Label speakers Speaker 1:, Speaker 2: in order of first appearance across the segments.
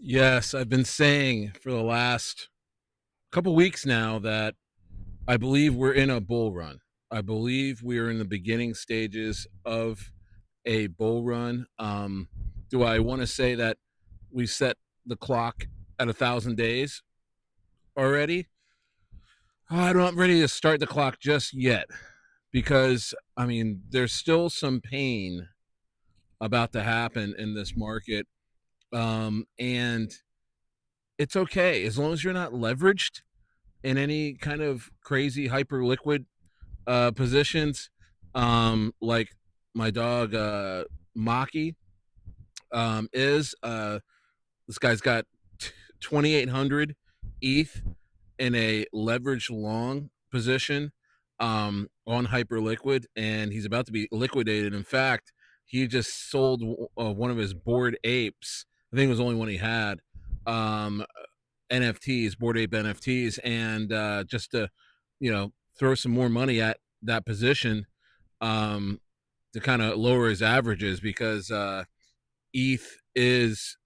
Speaker 1: Yes, I've been saying for the last couple weeks now that I believe we're in a bull run. I believe we are in the beginning stages of a bull run. Do I want to say that we set the clock at 1,000 days already? I'm not ready to start the clock just yet because there's still some pain about to happen in this market, and it's okay as long as you're not leveraged in any kind of crazy hyper liquid positions, like my dog Machi is. This guy's got 2,800 ETH in a leveraged long position on Hyperliquid, and he's about to be liquidated. In fact, he just sold one of his Bored Apes. I think it was the only one he had. Um, NFTs, Bored Ape NFTs, and just to, throw some more money at that position, um, to kind of lower his averages because ETH is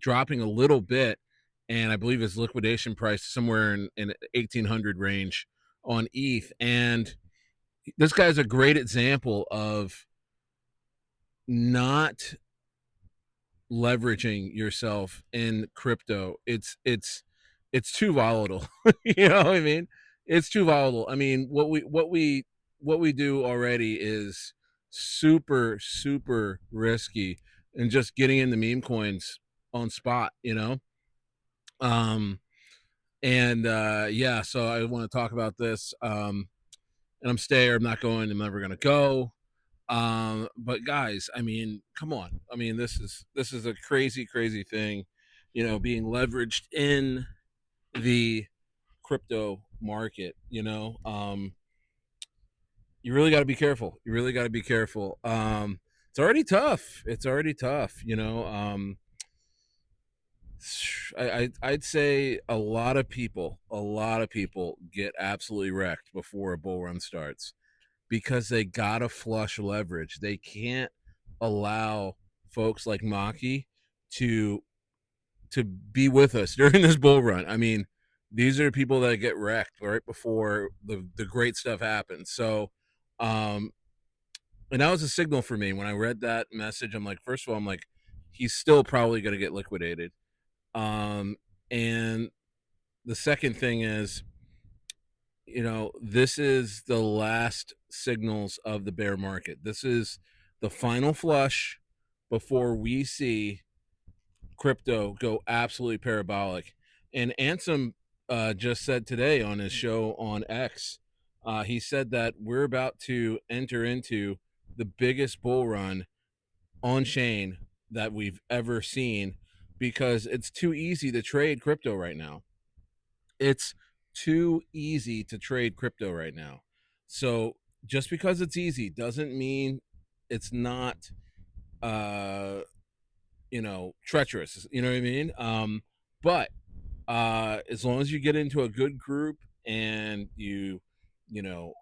Speaker 1: dropping a little bit, and I believe his liquidation price is somewhere in 1,800 range on ETH. And this guy's a great example of not leveraging yourself in crypto. It's too volatile. You know what I mean? It's too volatile. I mean, what we do already is super super risky, and just getting into meme coins on spot. Um, and yeah, so I want to talk about this. And I'm not going. I'm never going to go. But guys, come on. This is a crazy, crazy thing, being leveraged in the crypto market. You really got to be careful. You really got to be careful. It's already tough. It's already tough. I'd say a lot of people get absolutely wrecked before a bull run starts because they gotta flush leverage. They can't allow folks like Maki to be with us during this bull run. These are people that get wrecked right before the great stuff happens. So, um, and that was a signal for me when I read that message. I'm like, first of all, I'm like, he's still probably going to get liquidated. And the second thing is, this is the last signals of the bear market. This is the final flush before we see crypto go absolutely parabolic. And Ansem just said today on his show on X, he said that we're about to enter into the biggest bull run on chain that we've ever seen because it's too easy to trade crypto right now. It's too easy to trade crypto right now. So just because it's easy doesn't mean it's not uh treacherous. You know what I mean? But as long as you get into a good group and you know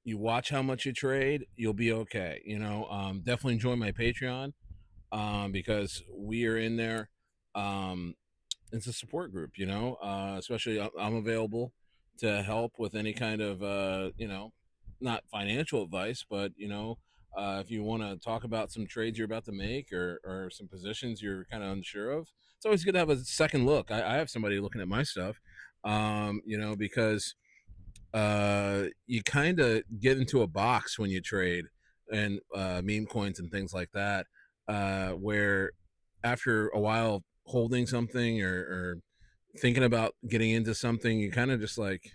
Speaker 1: you watch how much you trade, you'll be okay. Definitely join my Patreon, because we are in there. um it's a support group, especially I'm available to help with any kind of, not financial advice, but, if you want to talk about some trades you're about to make, or some positions you're kind of unsure of, it's always good to have a second look. I have somebody looking at my stuff, because you kind of get into a box when you trade and meme coins and things like that, where after a while holding something, or thinking about getting into something, you kind of just like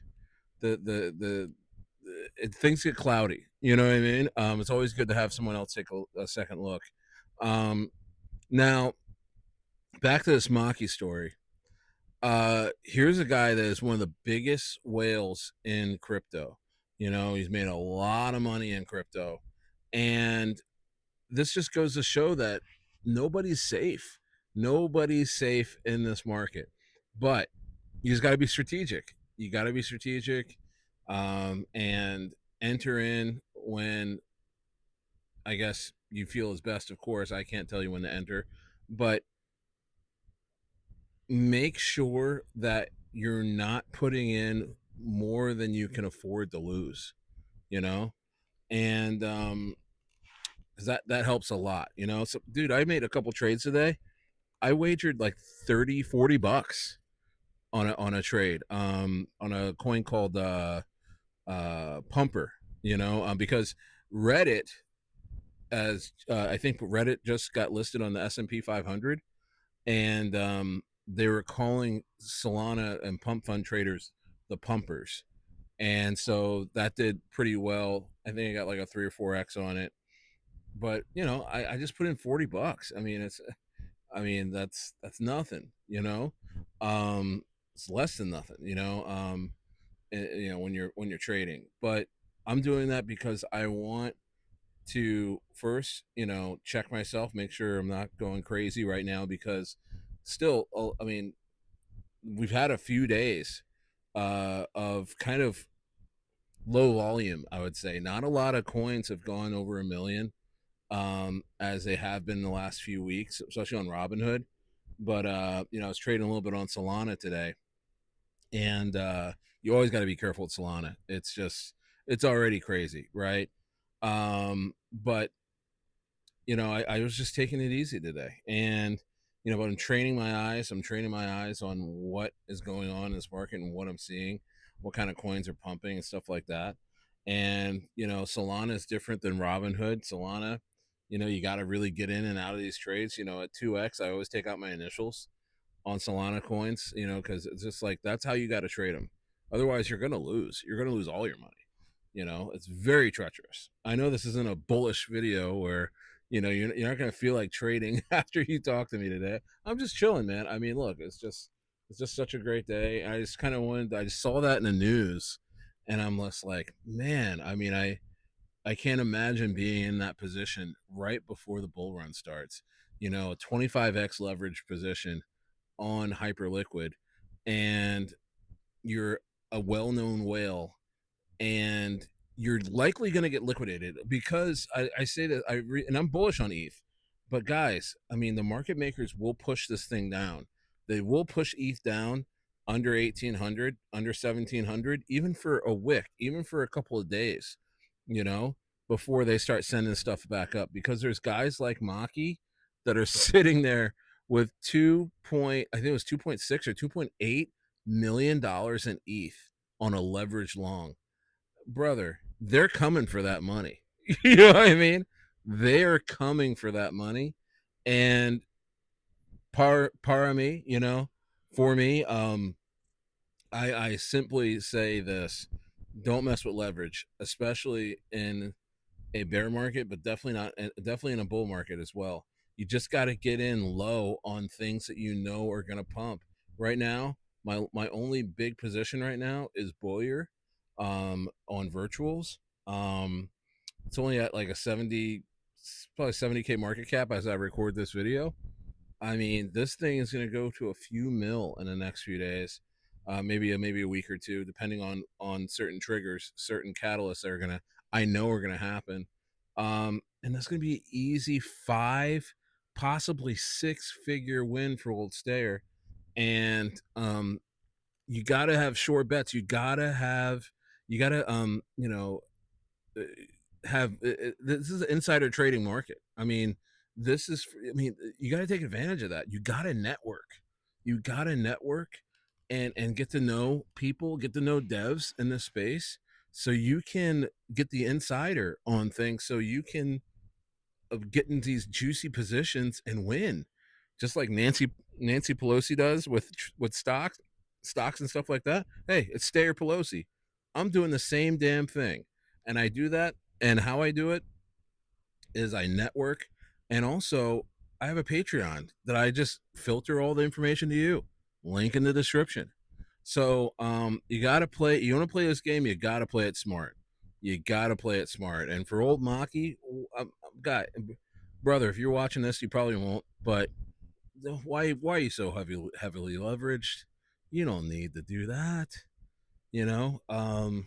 Speaker 1: things get cloudy. You know what I mean? It's always good to have someone else take a second look. Um, Now, back to this Maki story. Here's a guy that is one of the biggest whales in crypto. He's made a lot of money in crypto, and this just goes to show that nobody's safe. Nobody's safe in this market, but you just got to be strategic. You got to be strategic, and enter in when I guess you feel is best. Of course, I can't tell you when to enter, but make sure that you're not putting in more than you can afford to lose, you know? And 'cause that helps a lot, you know? So dude, I made a couple trades today. I wagered like 30, $40 on a trade, on a coin called Pumper, you know, because Reddit, as I think Reddit just got listed on the S&P 500, and they were calling Solana and pump fund traders the pumpers, and so that did pretty well. I think I got like a 3 or 4x on it, but you know, I just put in $40. I mean, that's nothing, you know. Um, it's less than nothing, you know. You know, when you're trading, but I'm doing that because I want to first, you know, check myself, make sure I'm not going crazy right now, because still, I mean, we've had a few days of kind of low volume, I would say. Not a lot of coins have gone over 1 million, as they have been the last few weeks, especially on Robinhood. But you know, I was trading a little bit on Solana today, and you always got to be careful with Solana. It's just, it's already crazy, right? But you know, I was just taking it easy today, and you know, but I'm training my eyes. I'm training my eyes on what is going on in this market and what I'm seeing, what kind of coins are pumping and stuff like that. And you know, Solana is different than Robinhood. Solana, you know, you got to really get in and out of these trades. You know, at 2x, I always take out my initials on Solana coins, you know, because it's just like that's how you got to trade them. Otherwise, you're gonna lose. You're gonna lose all your money. You know, it's very treacherous. I know this isn't a bullish video where, you know, you're not gonna feel like trading after you talk to me today. I'm just chilling, man. I mean, look, it's just such a great day. I just kind of wanted. I just saw that in the news, and I'm just like, man. I mean, I can't imagine being in that position right before the bull run starts. You know, a 25x leverage position on Hyperliquid, and you're a well-known whale, and you're likely going to get liquidated, because I say that and I'm bullish on ETH, but guys, I mean, the market makers will push this thing down. They will push ETH down under 1800, under 1700, even for a wick, even for a couple of days, you know, before they start sending stuff back up, because there's guys like Machi that are sitting there with 2 point, I think it was 2.6 or 2.8 million dollars in ETH on a leverage long. Brother, they're coming for that money. You know what I mean? They're coming for that money. And par me, you know, for me, I simply say this: don't mess with leverage, especially in a bear market, but definitely in a bull market as well. You just got to get in low on things that you know are going to pump. Right now, my only big position right now is Boyer, on virtuals. It's only at like a 70, probably 70K market cap as I record this video. I mean, this thing is going to go to a few mil in the next few days, maybe a week or two, depending on certain triggers, certain catalysts that are gonna, I know are gonna happen, and that's gonna be an easy 5, possibly 6 figure win for Old Stayer. And you gotta have short bets. You gotta you know, uh, have this is an insider trading market. I mean, this is, I mean, you got to take advantage of that. You got to network. You got to network and get to know people, get to know devs in this space, so you can get the insider on things, so you can get in these juicy positions and win, just like Nancy Pelosi does with stocks and stuff like that. Hey, it's Stayer Pelosi. I'm doing the same damn thing, and I do that. And how I do it is I network, and also I have a Patreon that I just filter all the information to you. Link in the description. So you got to play. You want to play this game, you got to play it smart. You got to play it smart. And for old Maki, guy, brother, if you're watching this, you probably won't. But why are you so heavily leveraged? You don't need to do that. You know. And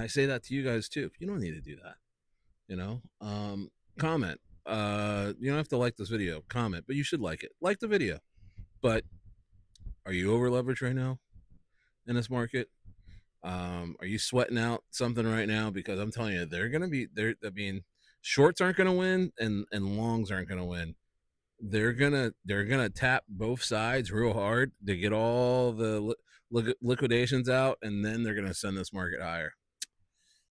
Speaker 1: I say that to you guys too. You don't need to do that. You know. Comment. You don't have to like this video. Comment, but you should like it. Like the video. But Are you over leveraged right now in this market? Are you sweating out something right now? Because I'm telling you, they're gonna be there. I mean, shorts aren't gonna win, and longs aren't gonna win. They're gonna tap both sides real hard to get all the liquidations out, and then they're gonna send this market higher.